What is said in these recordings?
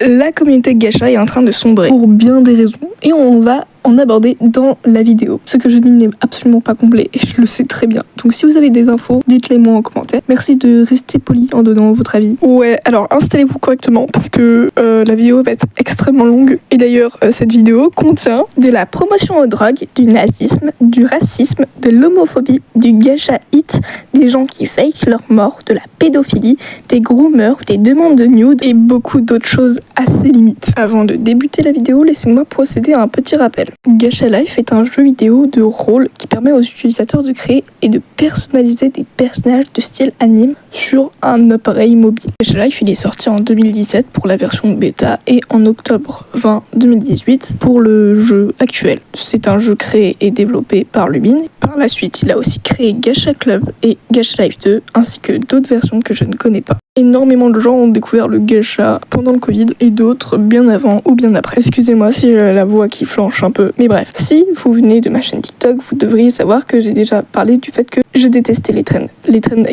La communauté gacha est en train de sombrer pour bien des raisons et on va en aborder dans la vidéo. Ce que je dis n'est absolument pas complet et je le sais très bien. Donc si vous avez des infos, dites-les moi en commentaire. Merci de rester poli en donnant votre avis. Ouais, alors installez-vous correctement parce que la vidéo va être extrêmement longue. Et d'ailleurs, cette vidéo contient de la promotion aux drogues, du nazisme, du racisme, de l'homophobie, du gacha hit, des gens qui fake leur mort, de la pédophilie, des groomers, des demandes de nude et beaucoup d'autres choses assez limites. Avant de débuter la vidéo, laissez-moi procéder à un petit rappel. Gacha Life est un jeu vidéo de rôle qui permet aux utilisateurs de créer et de personnaliser des personnages de style anime sur un appareil mobile. Gacha Life, il est sorti en 2017 pour la version bêta et en octobre 20 2018 pour le jeu actuel. C'est un jeu créé et développé par Lumin. Par la suite, il a aussi créé Gacha Club et Gacha Life 2 ainsi que d'autres versions que je ne connais pas. Énormément de gens ont découvert le gacha pendant le Covid et d'autres bien avant ou bien après. Excusez-moi si j'ai la voix qui flanche un peu, mais bref. Si vous venez de ma chaîne TikTok, vous devriez savoir que j'ai déjà parlé du fait que je détestais les trends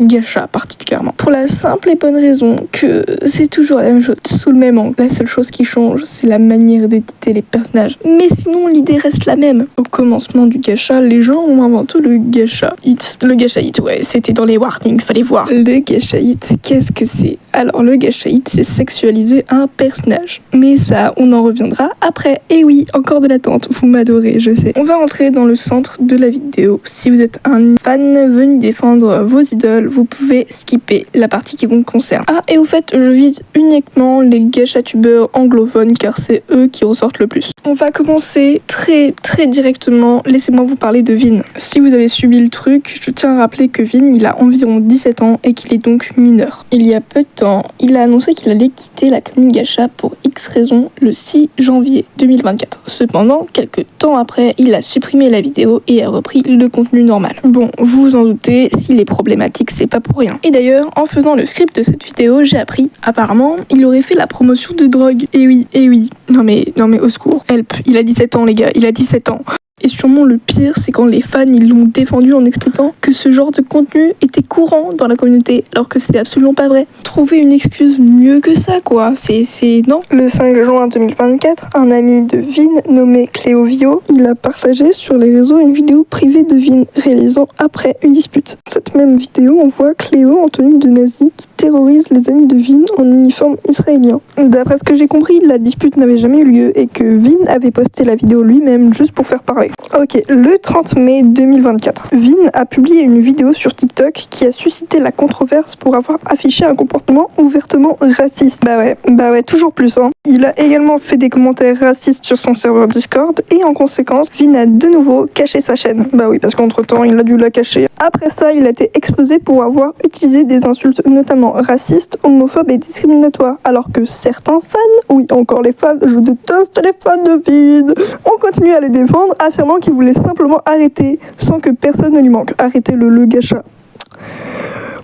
gacha particulièrement. Pour la simple et bonne raison que c'est toujours la même chose, sous le même angle. La seule chose qui change, c'est la manière d'éditer les personnages. Mais sinon, l'idée reste la même. Au commencement du gacha, les gens ont inventé le gacha hit. Le gacha hit, ouais, c'était dans les warnings, fallait voir. Le gacha hit, qu'est-ce que c'est? Alors le gacha hit, c'est sexualiser un personnage. Mais ça, on en reviendra après. Et oui, encore de l'attente, vous m'adorez, je sais. On va entrer dans le centre de la vidéo. Si vous êtes un fan venu défendre vos idoles, vous pouvez skipper la partie qui vous concerne. Ah, et au fait, je vise uniquement les gacha-tubeurs anglophones car c'est eux qui ressortent le plus. On va commencer très directement. Laissez-moi vous parler de Vin. Si vous avez subi le truc, je tiens à rappeler que Vin, il a environ 17 ans et qu'il est donc mineur. Il y a peu de temps, il a annoncé qu'il allait quitter la commune gacha pour X raisons le 6 janvier 2024. Cependant, quelques temps après, il a supprimé la vidéo et a repris le contenu normal. Bon, vous vous en doutez, s'il est problématique, c'est pas pour rien. Et d'ailleurs, en faisant le script de cette vidéo, j'ai appris, apparemment, il aurait fait la promotion de drogue. Et oui. Non mais au secours. Help, il a 17 ans les gars, il a 17 ans. Et sûrement le pire, c'est quand les fans ils l'ont défendu en expliquant que ce genre de contenu était courant dans la communauté, alors que c'est absolument pas vrai. Trouver une excuse mieux que ça, quoi. C'est non. Le 5 juin 2024, un ami de Vin nommé Cléovio, il a partagé sur les réseaux une vidéo privée de Vin réalisant après une dispute. Cette même vidéo, on voit Cléo en tenue de nazi qui terrorise les amis de Vin en uniforme israélien. D'après ce que j'ai compris, la dispute n'avait jamais eu lieu et que Vin avait posté la vidéo lui-même juste pour faire parler. Ok, le 30 mai 2024, Vin a publié une vidéo sur TikTok qui a suscité la controverse pour avoir affiché un comportement ouvertement raciste. Bah ouais, toujours plus hein. Il a également fait des commentaires racistes sur son serveur Discord et en conséquence, Vin a de nouveau caché sa chaîne. Bah oui, parce qu'entre temps, il a dû la cacher. Après ça, il a été exposé pour avoir utilisé des insultes notamment racistes, homophobes et discriminatoires. Alors que certains fans, oui encore les fans, je déteste les fans de Vin, on continue à les défendre, affirmant qu'il voulait simplement arrêter sans que personne ne lui manque. Arrêter le gacha.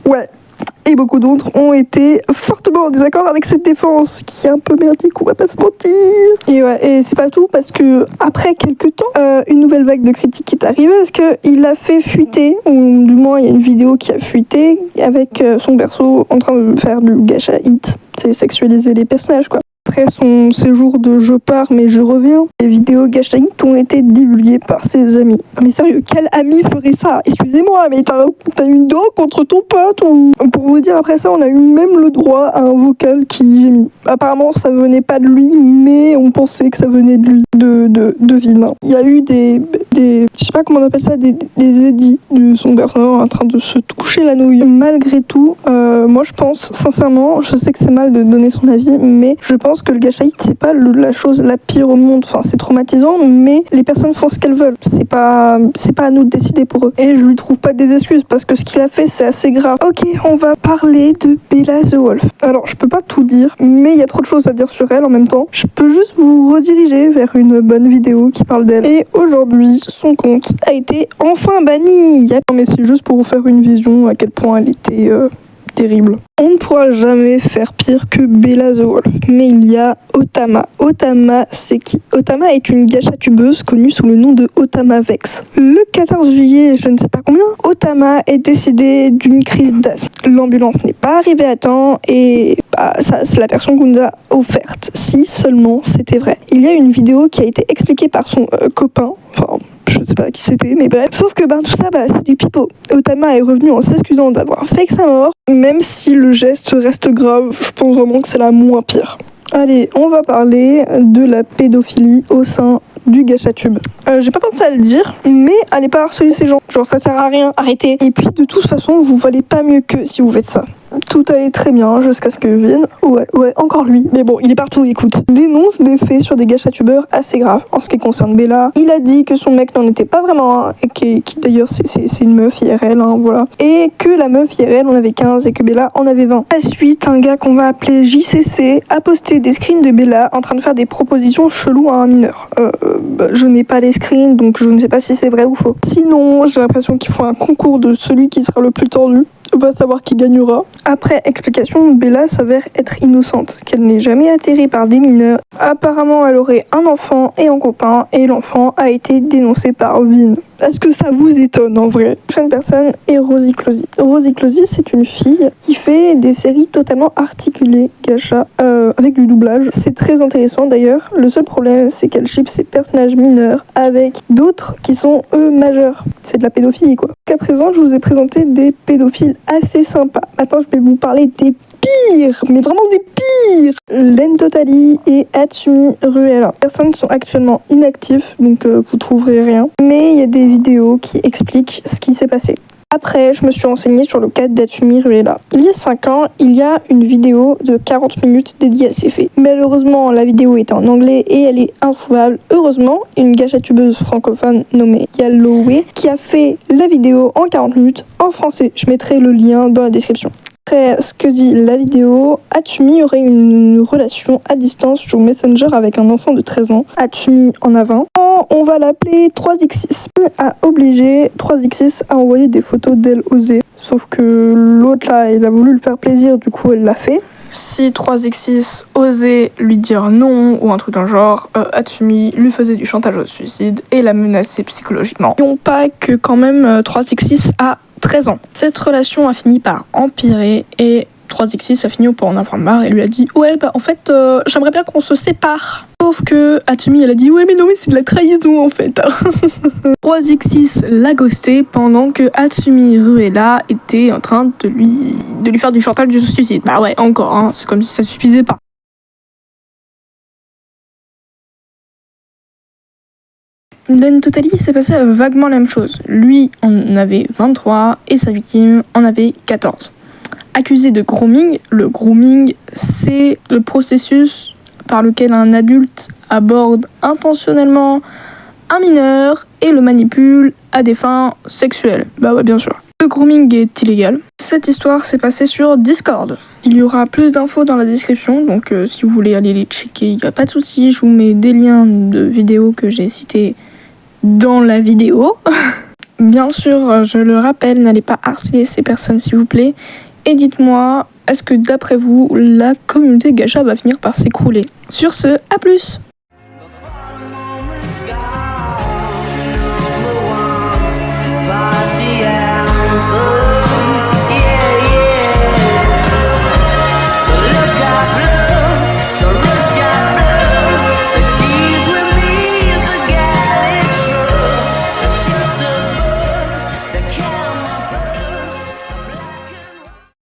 Ouais. Et beaucoup d'autres ont été fortement en désaccord avec cette défense, qui est un peu merdique, on va pas se mentir. Et ouais, et c'est pas tout, parce que après quelques temps, une nouvelle vague de critiques est arrivée, parce qu'il a fait fuiter, ou du moins il y a une vidéo qui a fuité, avec son perso en train de faire du gacha hit. C'est sexualiser les personnages, quoi. Après son séjour de je pars mais je reviens, les vidéos gacha hit ont été divulguées par ses amis. Mais sérieux, quel ami ferait ça? Excusez-moi, mais t'as une dent contre ton pote ou... Pour vous dire, après ça, on a eu même le droit à un vocal qui gémit. Apparemment, ça venait pas de lui, mais on pensait que ça venait de lui, de Vin. Il y a eu des je sais pas comment on appelle ça, des édits de son personnage en train de se toucher la nouille. Malgré tout, moi je pense, sincèrement, je sais que c'est mal de donner son avis, mais je pense que le gacha hit, c'est pas la chose la pire au monde. Enfin, c'est traumatisant, mais les personnes font ce qu'elles veulent. C'est pas à nous de décider pour eux. Et je lui trouve pas des excuses, parce que ce qu'il a fait, c'est assez grave. Ok, on va parler de Bella the Wolf. Alors, je peux pas tout dire, mais il y a trop de choses à dire sur elle en même temps. Je peux juste vous rediriger vers une bonne vidéo qui parle d'elle. Et aujourd'hui, son compte a été enfin banni. Non, mais c'est juste pour vous faire une vision à quel point elle était terrible. On ne pourra jamais faire pire que Bella the Wolf, mais il y a Otama. Otama, c'est qui? Otama est une gachatubeuse connue sous le nom de Otama Vex. Le 14 juillet, je ne sais pas combien, Otama est décédée d'une crise d'asthme. L'ambulance n'est pas arrivée à temps et ça, c'est la version qu'on nous a offerte. Si seulement c'était vrai. Il y a une vidéo qui a été expliquée par son copain, enfin... je sais pas qui c'était, mais bref. Sauf que tout ça, c'est du pipeau. Otama est revenu en s'excusant d'avoir fake sa mort, même si le geste reste grave, je pense vraiment que c'est la moins pire. Allez, on va parler de la pédophilie au sein du gachatube. J'ai pas pensé à le dire, mais allez pas harceler ces gens. Genre ça sert à rien, arrêtez. Et puis de toute façon, vous valez pas mieux qu'eux si vous faites ça. Tout allait très bien jusqu'à ce que Vin, ouais, encore lui, mais bon, il est partout, écoute, dénonce des faits sur des gachatubeurs assez graves. En ce qui concerne Bella, il a dit que son mec n'en était pas vraiment un, et qui d'ailleurs c'est une meuf IRL, voilà, et que la meuf IRL en avait 15 et que Bella en avait 20. À la suite, un gars qu'on va appeler JCC a posté des screens de Bella en train de faire des propositions cheloues à un mineur. Je n'ai pas les screens, donc je ne sais pas si c'est vrai ou faux. Sinon, j'ai l'impression qu'ils font un concours de celui qui sera le plus tordu. On va savoir qui gagnera. Après explication, Bella s'avère être innocente, qu'elle n'est jamais atterrée par des mineurs. Apparemment, elle aurait un enfant et un copain, et l'enfant a été dénoncé par Vin. Est-ce que ça vous étonne en vrai? La prochaine personne est Rosie Closy. Rosie Closy, c'est une fille qui fait des séries totalement articulées, gacha, avec du doublage. C'est très intéressant d'ailleurs. Le seul problème, c'est qu'elle ship ses personnages mineurs avec d'autres qui sont eux majeurs. C'est de la pédophilie quoi. Jusqu'à présent, je vous ai présenté des pédophiles assez sympas. Maintenant, je vais vous parler des pires, mais vraiment des pires. Len Totally et Atsumi Ruela. Les personnes sont actuellement inactives, donc vous trouverez rien. Mais il y a des vidéos qui expliquent ce qui s'est passé. Après, je me suis renseignée sur le cas d'Atsumi Ruela. Il y a 5 ans, il y a une vidéo de 40 minutes dédiée à ces faits. Malheureusement, la vidéo est en anglais et elle est introuvable. Heureusement, une gachatubeuse francophone nommée Yalloway qui a fait la vidéo en 40 minutes en français. Je mettrai le lien dans la description. Après ce que dit la vidéo, Atsumi aurait une relation à distance sur Messenger avec un enfant de 13 ans. Atsumi en a 20. On va l'appeler 3x6. A obligé 3x6 à envoyer des photos d'elle osées. Sauf que l'autre là, il a voulu lui faire plaisir, du coup elle l'a fait. Si 3x6 osait lui dire non ou un truc dans le genre, Atsumi lui faisait du chantage au suicide et la menaçait psychologiquement. N'oublions pas que quand même 3x6 a 13 ans. Cette relation a fini par empirer et 3x6 a fini par en avoir marre et lui a dit ouais en fait j'aimerais bien qu'on se sépare. Sauf que Atsumi elle a dit ouais mais non mais c'est de la trahison en fait. 3x6 l'a ghosté pendant que Atsumi Ruela était en train de lui faire du chantage du suicide. Bah ouais encore c'est comme si ça suffisait pas. Len Totally s'est passé vaguement la même chose. Lui en avait 23 et sa victime en avait 14. Accusé de grooming, le grooming c'est le processus par lequel un adulte aborde intentionnellement un mineur et le manipule à des fins sexuelles. Bah ouais bien sûr. Le grooming est illégal. Cette histoire s'est passée sur Discord. Il y aura plus d'infos dans la description, donc si vous voulez aller les checker, il n'y a pas de souci. Je vous mets des liens de vidéos que j'ai cités dans la vidéo. Bien sûr, je le rappelle, n'allez pas harceler ces personnes s'il vous plaît. Et dites-moi, est-ce que d'après vous, la communauté gacha va finir par s'écrouler? Sur ce, à plus!